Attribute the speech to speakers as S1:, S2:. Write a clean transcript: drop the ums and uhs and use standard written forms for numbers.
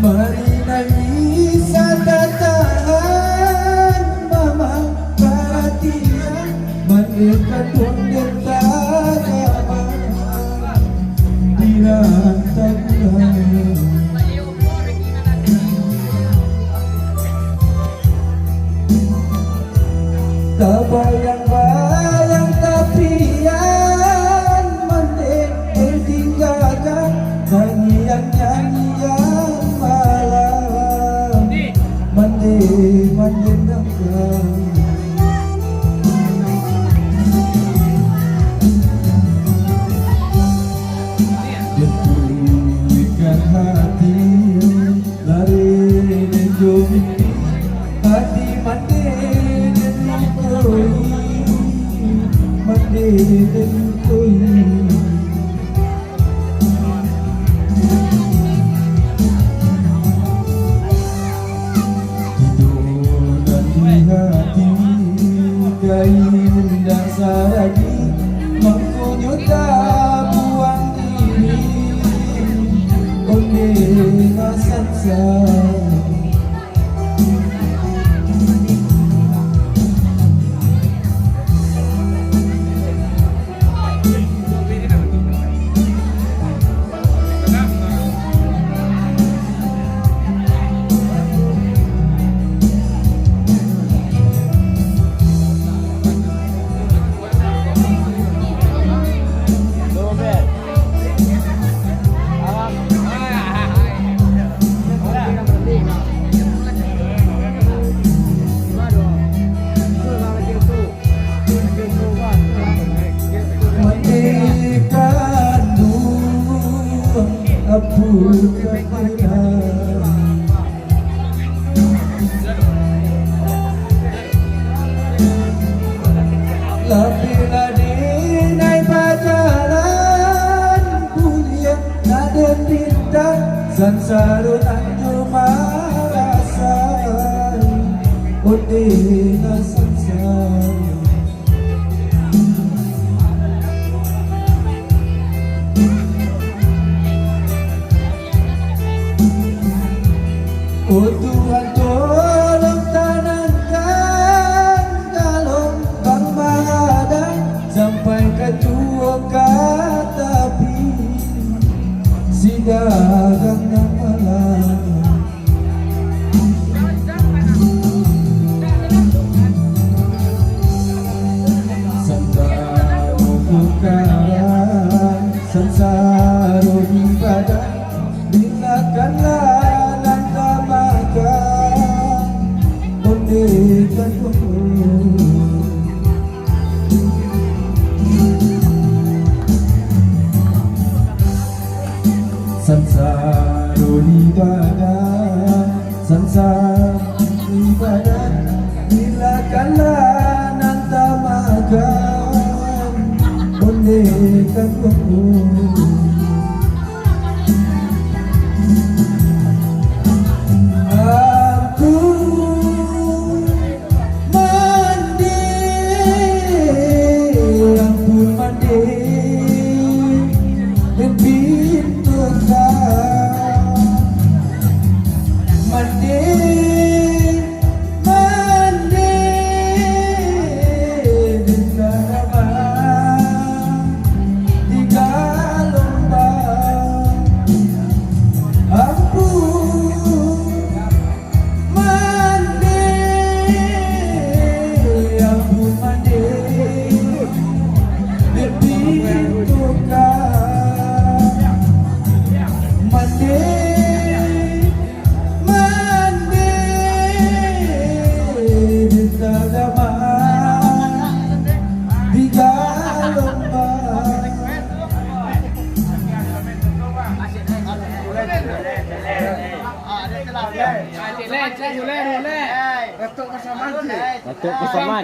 S1: Marina'y bisa tataan mama perhatian mereka tunjuk tagaman bila tabuhan tak bayang-bayang tapian mendek bertinggalkan nyanyian-nyanyian malam mendek menyenangkan dipulihkan hati dari nenjung hati mendek dan saragi mengkunyuta buang diri oleh nasansa Bila dinai pacaran punya naden bintang sansarun cuma rasan odina sansar oh Tuhan tolong tanamkan kalau Bang Mahadang sampai ke tua katapi si dagang yang malam santaro bukaran sansaro ibadah binakanlah sansaro ibadah sansaro ibadah bilakanlah nantamakan ondekan
S2: Datuk Pasaman.